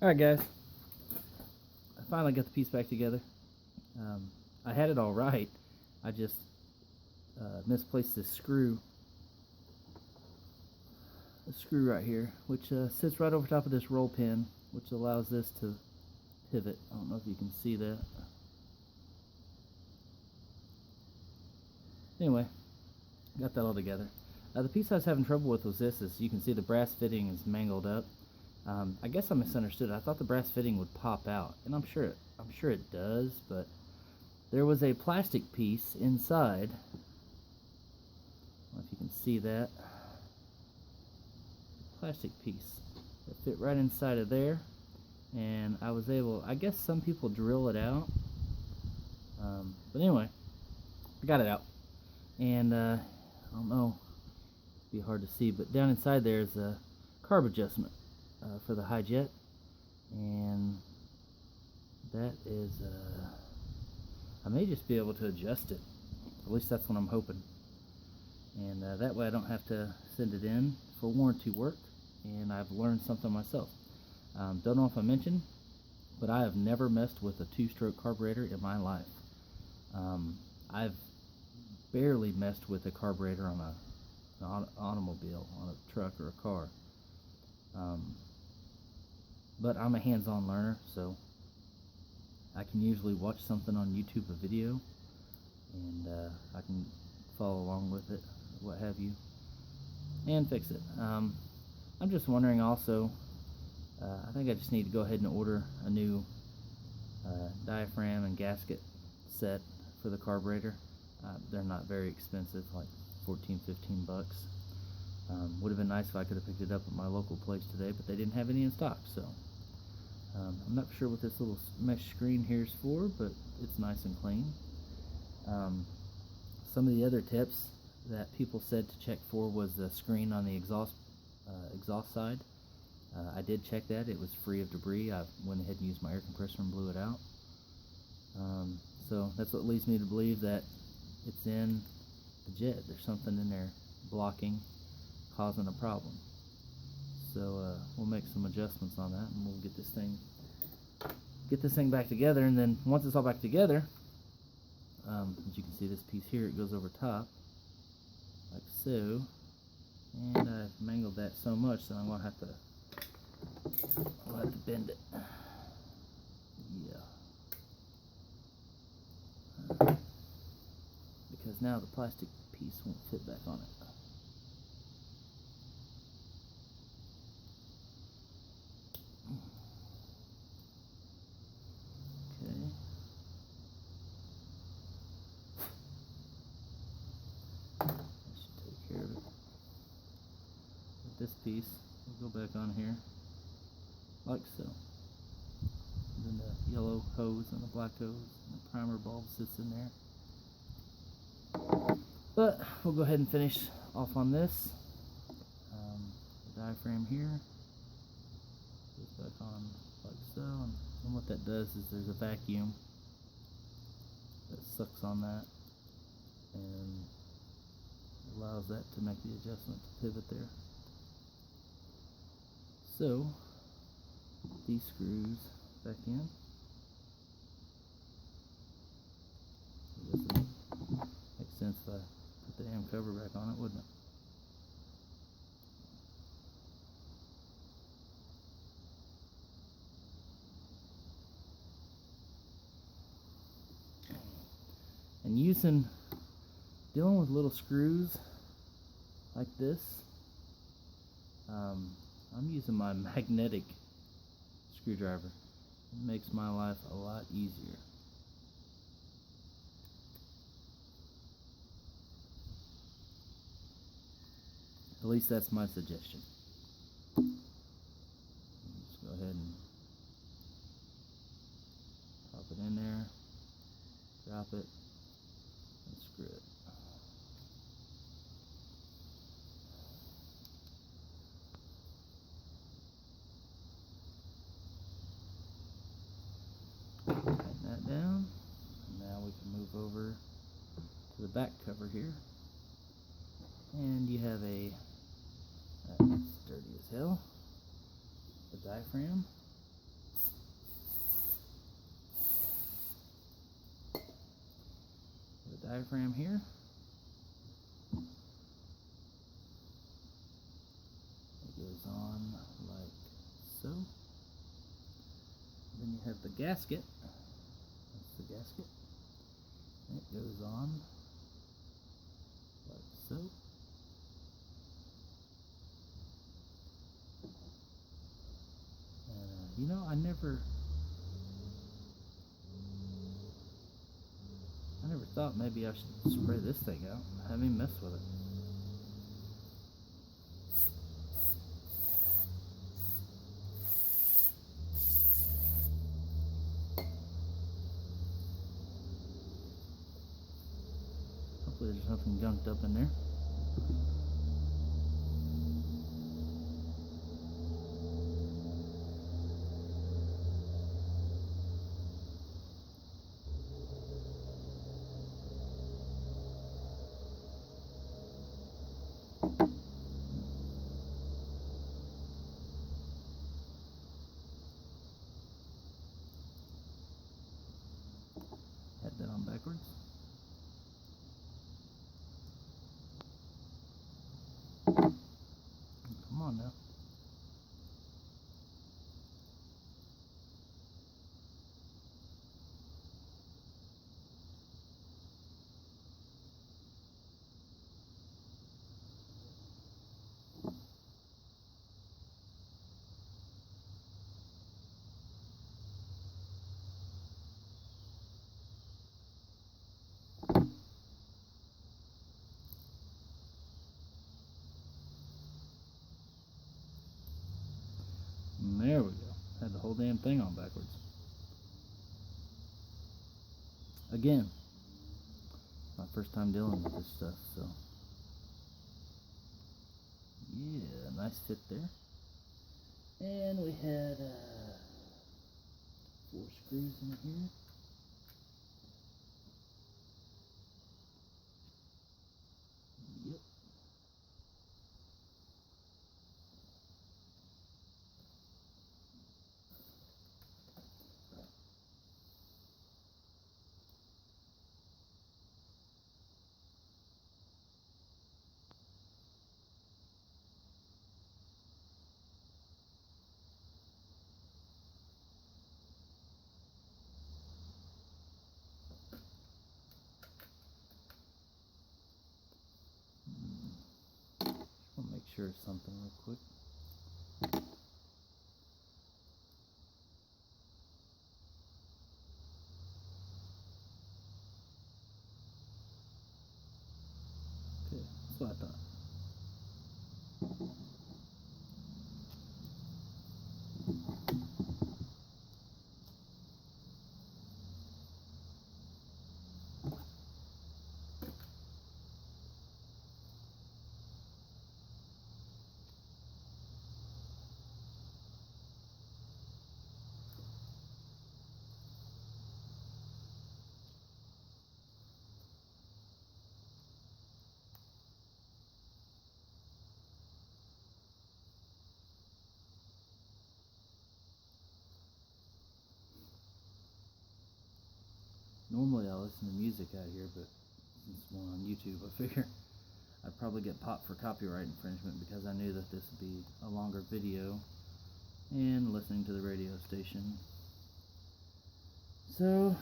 Alright guys, I finally got the piece back together. I had it all right, I just misplaced this screw right here, which sits right over top of this roll pin, which allows this to pivot. I don't know if you can see that. Anyway, got that all together. The piece I was having trouble with was this. As you can see, the brass fitting is mangled up. I guess I misunderstood. I thought the brass fitting would pop out, and I'm sure it does, but there was a plastic piece inside. I don't know if you can see that. Plastic piece that fit right inside of there, and I was able, I guess some people drill it out, but anyway, I got it out, and I don't know, it'd be hard to see, but down inside there is a carb adjustment for the high jet, and that is I may just be able to adjust it. At least that's what I'm hoping, and that way I don't have to send it in for warranty work, and I've learned something myself. Don't know if I mentioned, but I have never messed with a two-stroke carburetor in my life. I've barely messed with a carburetor on an automobile, on a truck or a car. But I'm a hands-on learner, so I can usually watch something on YouTube, a video, and I can follow along with it, what have you, and fix it. I'm just wondering also, I think I just need to go ahead and order a new diaphragm and gasket set for the carburetor. They're not very expensive, like 14, 15 bucks. Would have been nice if I could have picked it up at my local place today, but they didn't have any in stock, so I'm not sure what this little mesh screen here is for, but it's nice and clean. Some of the other tips that people said to check for was the screen on the exhaust side. I did check that. It was free of debris. I went ahead and used my air compressor and blew it out. So that's what leads me to believe that it's in the jet. There's something in there blocking, causing a problem. So we'll make some adjustments on that, and we'll get this thing back together. And then once it's all back together, as you can see, this piece here, it goes over top like so. And I've mangled that so much that I'm gonna have to bend it. Yeah. Because now the plastic piece won't fit back on it. Okay. That should take care of it. With this piece, we'll go back on here, like so. And then the yellow hose and the black hose and the primer bulb sits in there. But we'll go ahead and finish off on this. The diaphragm here goes back on like so, and what that does is there's a vacuum that sucks on that and allows that to make the adjustment to pivot there. So these screws back in. I guess it makes sense if I put the damn cover back on it, wouldn't it? And dealing with little screws like this, I'm using my magnetic screwdriver. It makes my life a lot easier. At least that's my suggestion. Just go ahead and pop it in there, drop it, and screw it. Tighten that down. Now we can move over to the back cover here. And you have that's dirty as hell, the diaphragm, diaphragm here. It goes on like so. Then you have the gasket. That's the gasket. It goes on like so. You know, I never thought maybe I should spray this thing out. I haven't even messed with it. Hopefully there's nothing gunked up in there. Had that on backwards. Come on now. There we go. Had the whole damn thing on backwards. Again, my first time dealing with this stuff, so yeah, nice fit there. And we had 4 screws in here. Yep. I'll make sure of something real quick. Okay, that's what I thought. Normally I listen to music out here, but since we're on YouTube, I figure I'd probably get popped for copyright infringement because I knew that this would be a longer video and listening to the radio station. So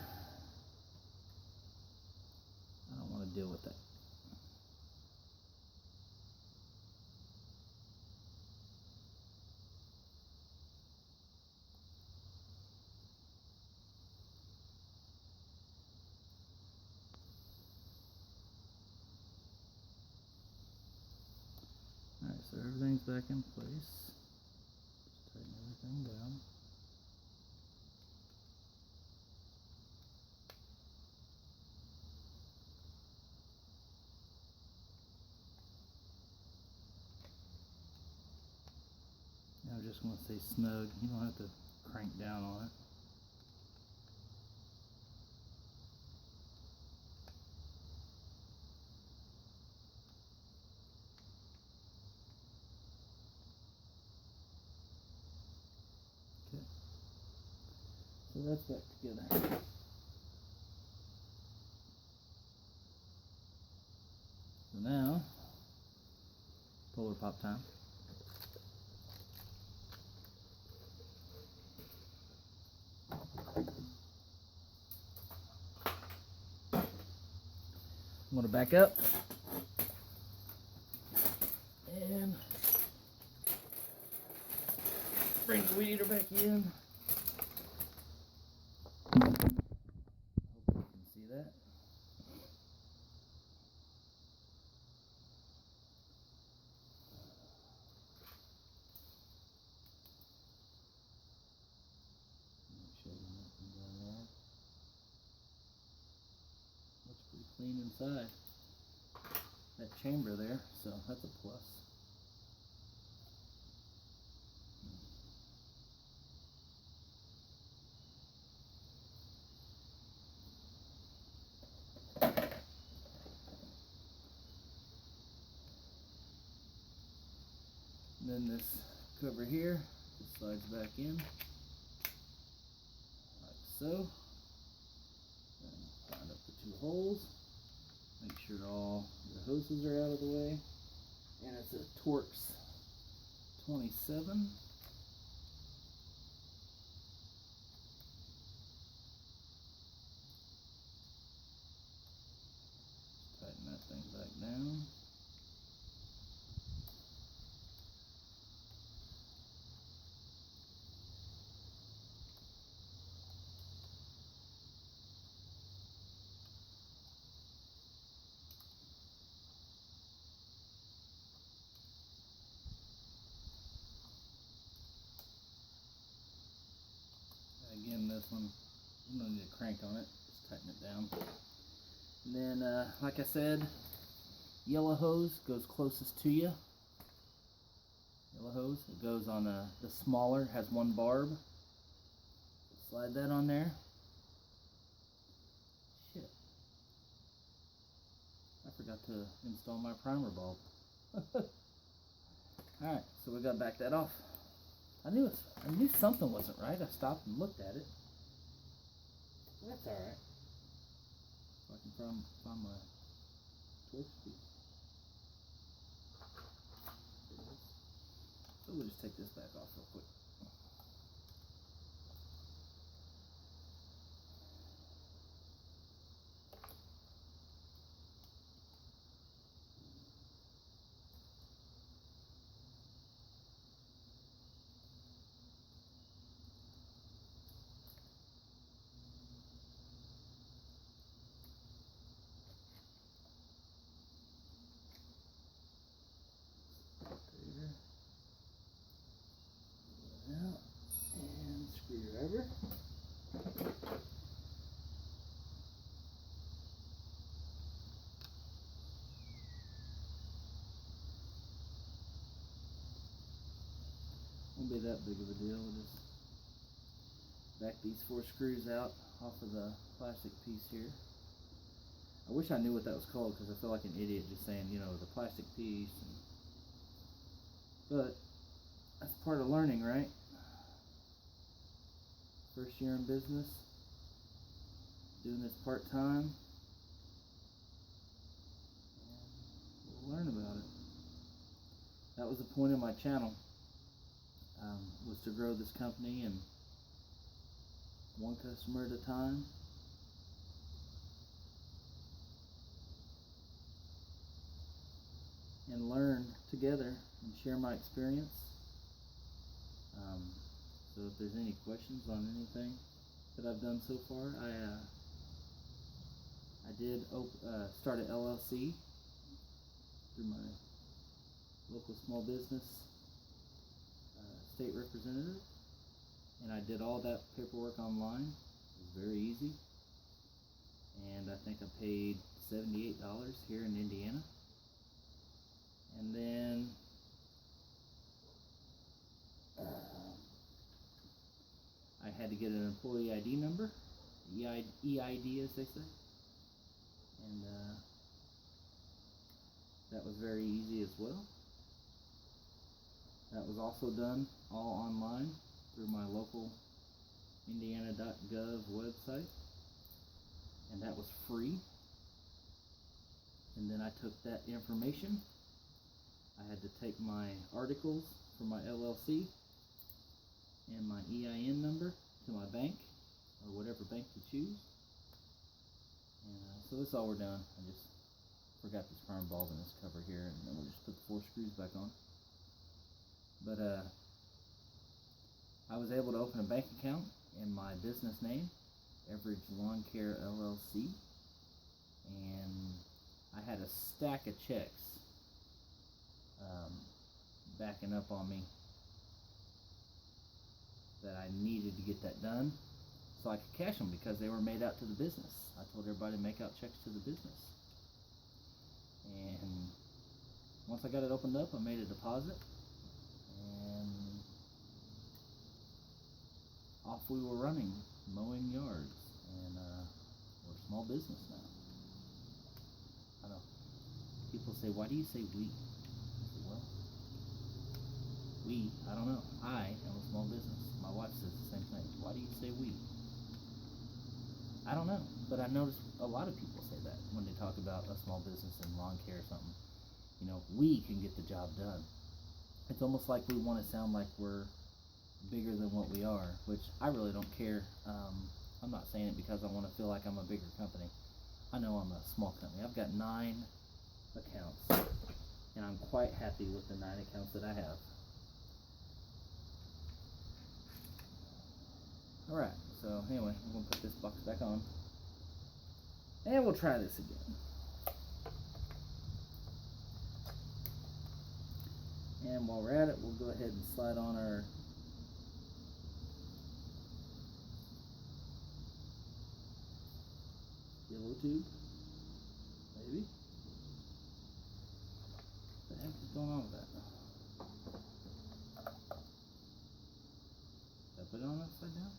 I don't want to deal with that. Alright, so everything's back in place. Just tighten everything down. Now I just want to stay snug. You don't have to crank down on it. Okay. So that's back together. Polar pop time. I'm going to back up and bring the weed eater back in. Hopefully you can see that. Make sure there's nothing down there. Looks pretty clean inside. That chamber there, so that's a plus. And then this cover here just slides back in like so. And find up the two holes. Make sure all the hoses are out of the way. And it's a Torx 27. Tighten that thing back down. Again, this one, you don't need a crank on it, just tighten it down. And then, like I said, yellow hose goes closest to you. Yellow hose, it goes on the smaller, has one barb. Slide that on there. Shit. I forgot to install my primer bulb. Alright, so we got to back that off. I knew something wasn't right. I stopped and looked at it. That's alright. If I can find my torch piece. So we'll just take this back off real quick. Out and screwdriver. Won't be that big of a deal. We'll just back these 4 screws out off of the plastic piece here. I wish I knew what that was called because I feel like an idiot just saying, you know, the plastic piece. But that's part of learning, right? First year in business, doing this part-time, and we'll learn about it. That was the point of my channel, was to grow this company and one customer at a time. And learn together and share my experience. So if there's any questions on anything that I've done so far, I did start an LLC through my local small business state representative, and I did all that paperwork online. It was very easy, and I think I paid $78 here in Indiana. And then I had to get an employee ID number, EID as they say, and that was very easy as well. That was also done all online through my local indiana.gov website, and that was free. And then I took that information, I had to take my articles for my LLC and my EIN number to my bank, or whatever bank you choose. And so that's all we're doing. I just forgot this crown bulb in this cover here, and then we'll just put the 4 screws back on. But I was able to open a bank account in my business name, Everidge Lawn Care LLC, and I had a stack of checks backing up on me that I needed to get that done so I could cash them because they were made out to the business. I told everybody to make out checks to the business. And once I got it opened up, I made a deposit, and off we were running, mowing yards, and we're a small business now. I know. People say, why do you say we? I say, well, we, I don't know. I am a small business. My wife says the same thing. Why do you say we? I don't know, but I notice a lot of people say that when they talk about a small business in lawn care or something. You know, we can get the job done. It's almost like we want to sound like we're bigger than what we are, which I really don't care. I'm not saying it because I want to feel like I'm a bigger company. I know I'm a small company. I've got 9 accounts, and I'm quite happy with the 9 accounts that I have. Alright, so anyway, I'm going to put this box back on, and we'll try this again. And while we're at it, we'll go ahead and slide on our yellow tube, maybe. What the heck is going on with that? Did I put it on upside down?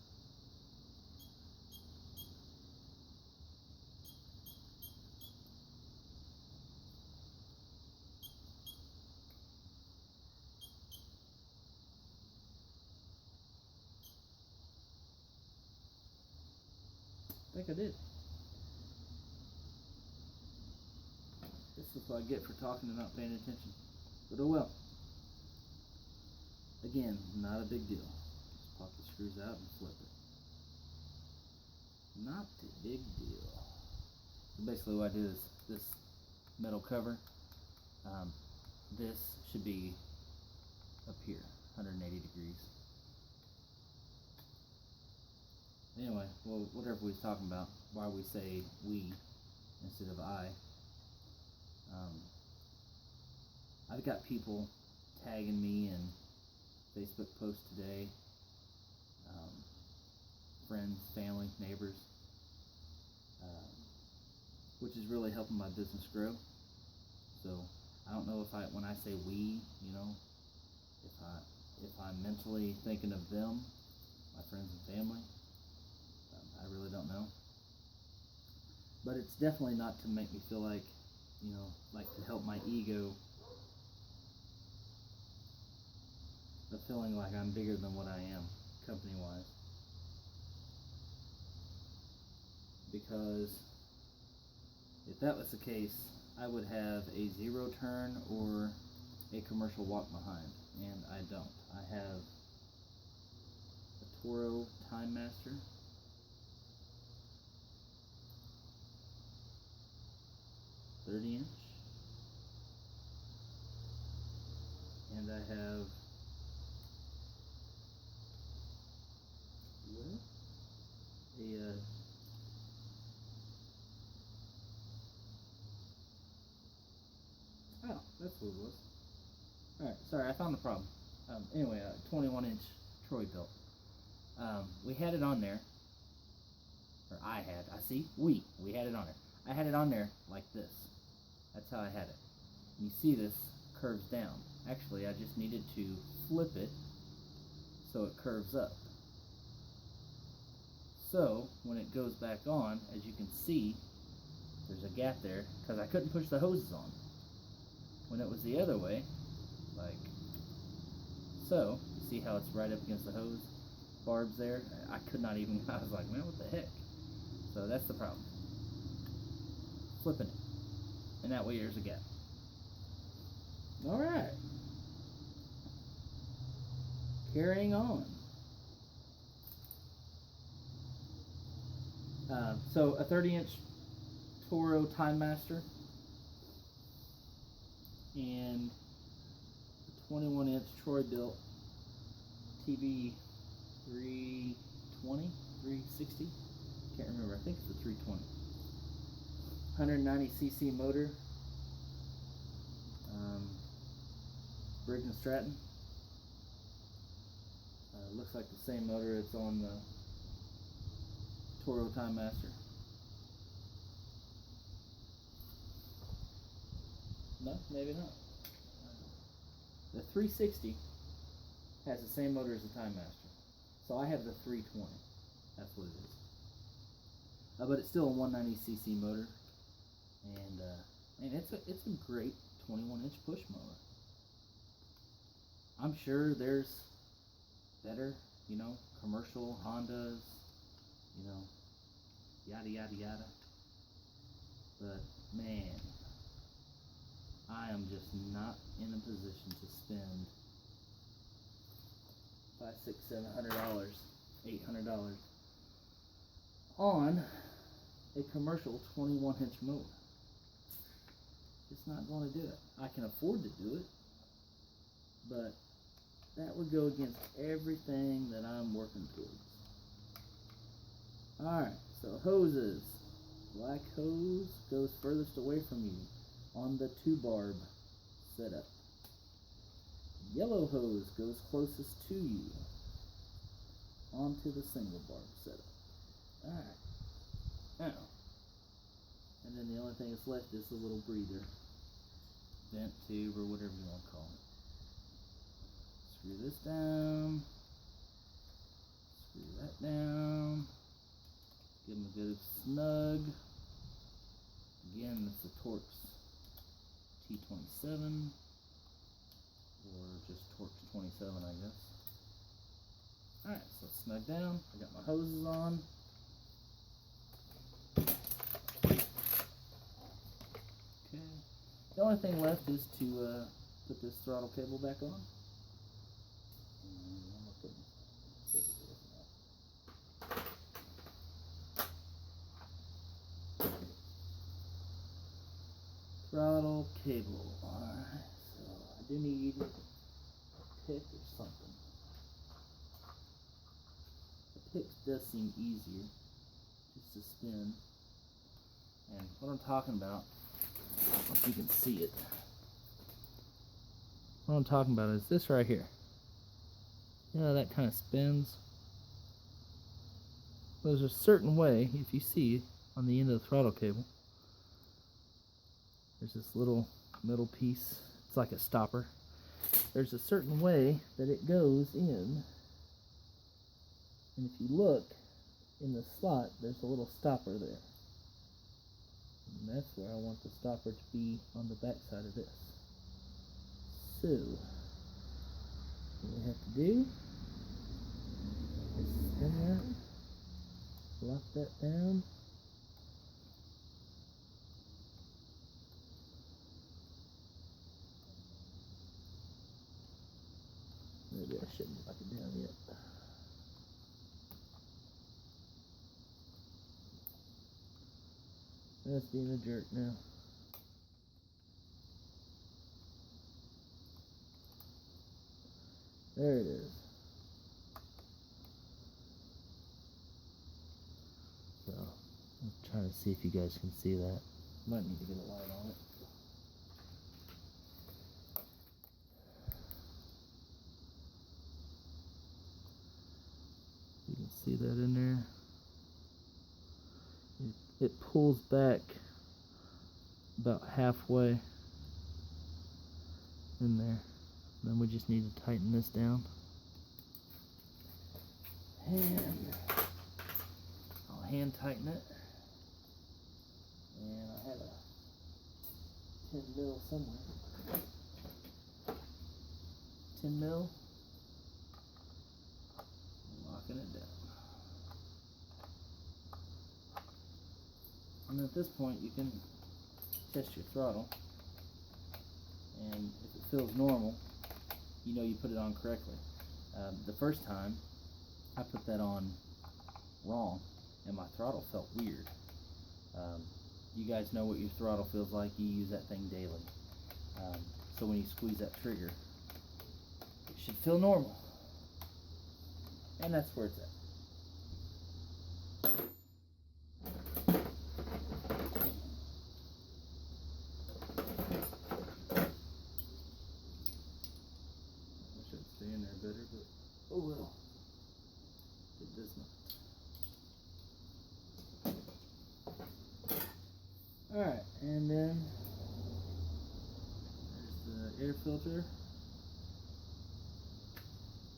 I think I did. This is what I get for talking and not paying attention. But oh well. Again, not a big deal. Just pop the screws out and flip it. Not a big deal. So basically what I do is this metal cover, this should be up here, 180 degrees. Anyway, well, whatever we was talking about, why we say we instead of I. I've got people tagging me in Facebook posts today, friends, family, neighbors, which is really helping my business grow. So I don't know if when I say we, you know, if I'm mentally thinking of them, my friends and family. I really don't know. But it's definitely not to make me feel like, you know, like to help my ego of feeling like I'm bigger than what I am, company-wise. Because if that was the case, I would have a 0 turn or a commercial walk behind, and I don't. I have a Toro Time Master, 30-inch, and I have a oh, that's what it was. Alright, sorry, I found the problem. Anyway, a 21-inch Troy belt. We had it on there, or I had, we had it on there. I had it on there like this. That's how I had it. And you see this curves down. Actually, I just needed to flip it so it curves up. So, when it goes back on, as you can see, there's a gap there, because I couldn't push the hoses on. When it was the other way, like so, you see how it's right up against the hose? Barbs there? I could not even, I was like, man, what the heck? So that's the problem. Flipping it. And that way there's a gap. All right. Carrying on. So a 30-inch Toro Time Master and a 21-inch Troy built TV 320, 360. Can't remember. I think it's a 320. 190cc motor. Briggs & Stratton. Looks like the same motor it's on the Toro Time Master. No, maybe not. The 360 has the same motor as the Time Master. So I have the 320. That's what it is. But it's still a 190cc motor. And it's a great 21-inch push mower. I'm sure there's better, commercial Hondas, yada yada yada. But man, I am just not in a position to spend $500, $600, $700, $800 on a commercial 21-inch mower. It's not going to do it. I can afford to do it, but that would go against everything that I'm working towards. Alright, so hoses. Black hose goes furthest away from you on the 2-barb setup. Yellow hose goes closest to you onto the single barb setup. Alright, now, and then the only thing that's left is a little breather, vent tube, or whatever you want to call it. Screw this down, screw that down, give them a good snug. Again, it's the Torx T27, or just Torx 27, I guess. Alright, so snug down, I got my hoses on. Okay, the only thing left is to put this throttle cable back on. Throttle cable. Alright, so I do need a pick or something. The pick does seem easier just to spin. And what I'm talking about, if you can see it, what I'm talking about is this right here. You know, that kind of spins. There's a certain way, if you see on the end of the throttle cable, there's this little metal piece. It's like a stopper. There's a certain way that it goes in. And if you look in the slot, there's a little stopper there. And that's where I want the stopper to be on the back side of this. So, what we have to do is spin that, lock that down. Maybe I shouldn't lock it down yet. That's being a jerk now. There it is. So, I'm trying to see if you guys can see that. Might need to get a light on it. You can see that in there. It pulls back about halfway in there. Then we just need to tighten this down. And I'll hand tighten it. And I have a 10 mil somewhere. 10 mil. Locking it down. And at this point you can test your throttle. And if it feels normal, you know you put it on correctly. The first time I put that on wrong and my throttle felt weird. You guys know what your throttle feels like. You use that thing daily. So when you squeeze that trigger, it should feel normal. And that's where it's at. I should stay in there better, but oh well. It does not. Alright, and then there's the air filter.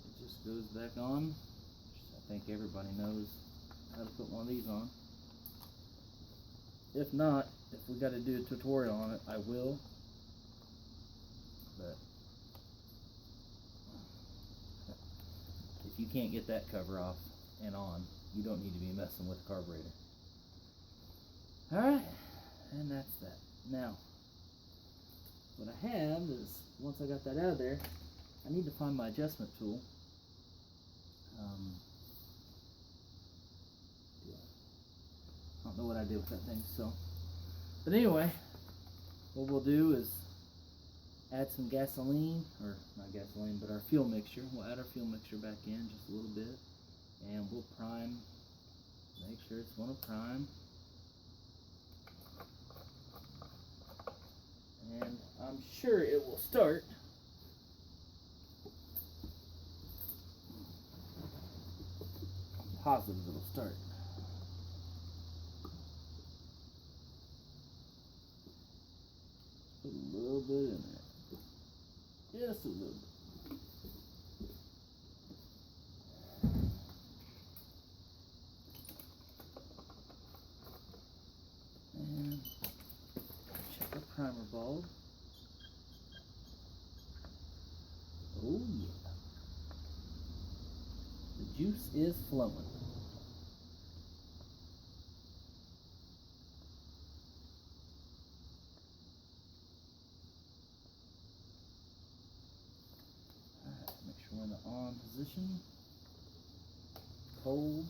It just goes back on, which I think everybody knows how to put one of these on. If not, if we got to do a tutorial on it, I will. But if you can't get that cover off and on, you don't need to be messing with the carburetor. Alright, and that's that. Now, what I have is, once I got that out of there, I need to find my adjustment tool. I don't know what I did with that thing, so. But anyway, what we'll do is add some gasoline, or not gasoline, but our fuel mixture. We'll add our fuel mixture back in just a little bit, and we'll prime, make sure it's going to prime. And I'm sure it will start. I'm positive it'll start. Put a little bit in there. Just a little bit. And check the primer bulb. Oh yeah. The juice is flowing. Alright, make sure we're in the on position. Cold.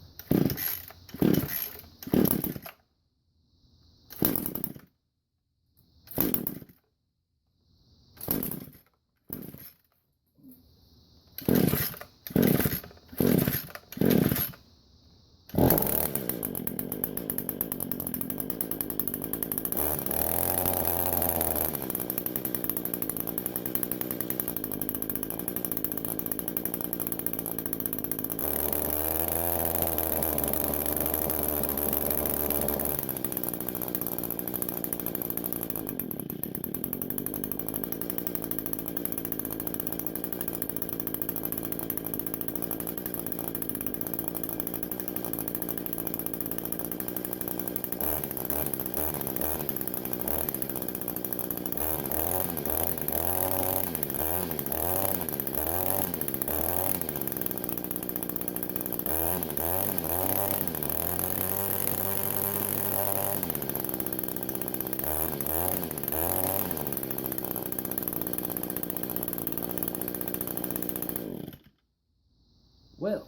Well,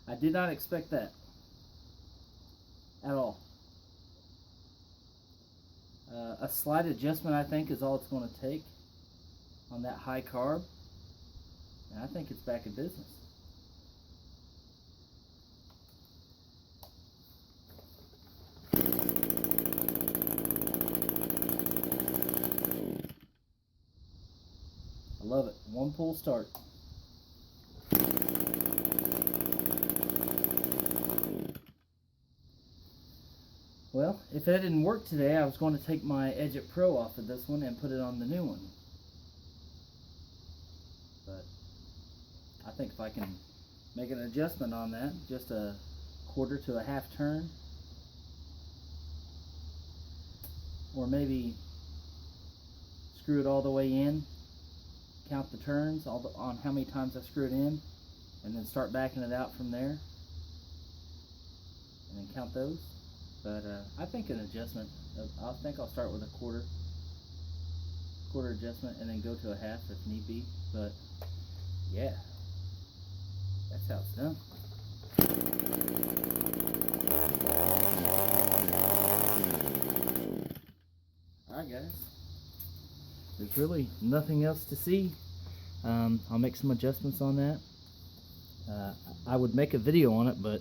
I did not expect that at all. A slight adjustment, I think, is all it's going to take on that high carb, and I think it's back in business. I love it. One pull start. Well, if that didn't work today, I was going to take my Edge-It Pro off of this one and put it on the new one. But I think if I can make an adjustment on that, just a quarter to a half turn, or maybe screw it all the way in, count the turns on how many times I screw it in, and then start backing it out from there, and then count those. But I think an adjustment, I think I'll start with a quarter quarter adjustment and then go to a half if need be. But yeah, that's how it's done. Alright guys, there's really nothing else to see. I'll make some adjustments on that. I would make a video on it, but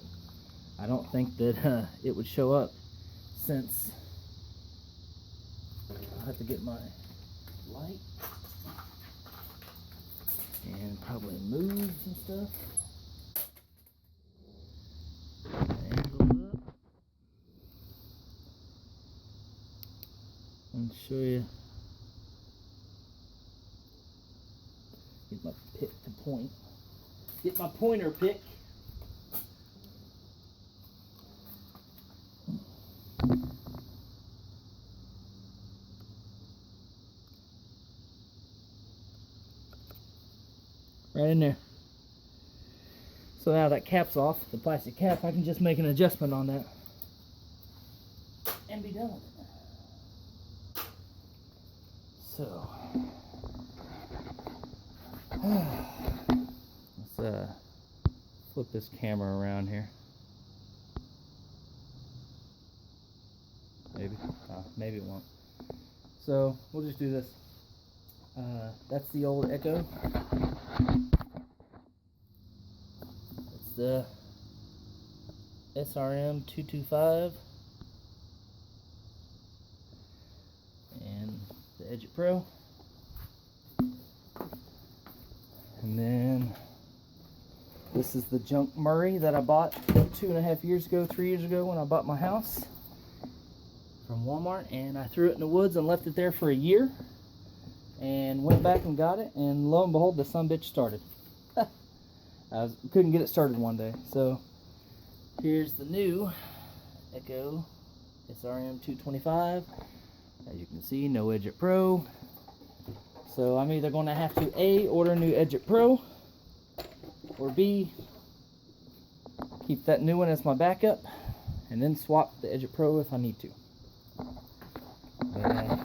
I don't think that it would show up, since I have to get my light and probably move some stuff. Angle up and show you. Get my pick to point. Get my pointer pick. Right in there. So now that cap's off, the plastic cap, I can just make an adjustment on that and be done with it. So let's flip this camera around here. Maybe it won't. So we'll just do this. That's the old Echo. It's the SRM 225 and the Edge Pro. And then this is the junk Murray that I bought 2.5 years ago, 3 years ago when I bought my house from Walmart, and I threw it in the woods and left it there for a year and went back and got it, and lo and behold, the sumbitch started. I couldn't get it started one day. So here's the new Echo SRM 225. As you can see, no Edge Pro. So I'm either going to have to A, order a new Edge Pro, or B, keep that new one as my backup and then swap the Edge Pro if I need to. But,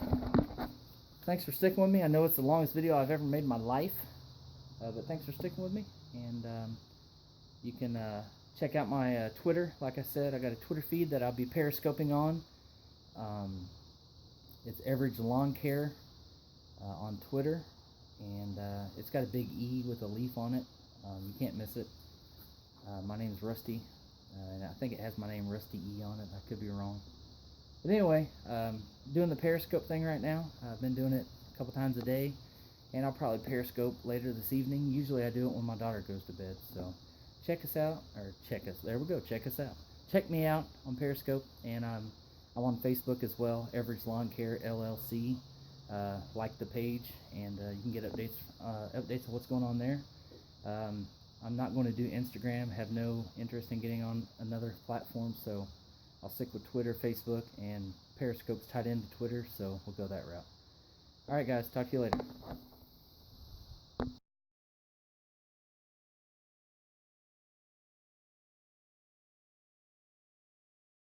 thanks for sticking with me. I know it's the longest video I've ever made in my life, but thanks for sticking with me. And you can check out my Twitter. Like I said, I got a Twitter feed that I'll be periscoping on. It's Average Lawn Care on Twitter, and it's got a big E with a leaf on it. You can't miss it. My name is Rusty, and I think it has my name Rusty E on it. I could be wrong. But anyway, doing the Periscope thing right now. I've been doing it a couple times a day, and I'll probably Periscope later this evening. Usually I do it when my daughter goes to bed. So check us out, or check us. There we go. Check us out. Check me out on Periscope, and I'm on Facebook as well. Average Lawn Care LLC. Like the page, and you can get updates of what's going on there. I'm not going to do Instagram. Have no interest in getting on another platform, so I'll stick with Twitter, Facebook, and Periscope's tied into Twitter, so we'll go that route. Alright guys, talk to you later.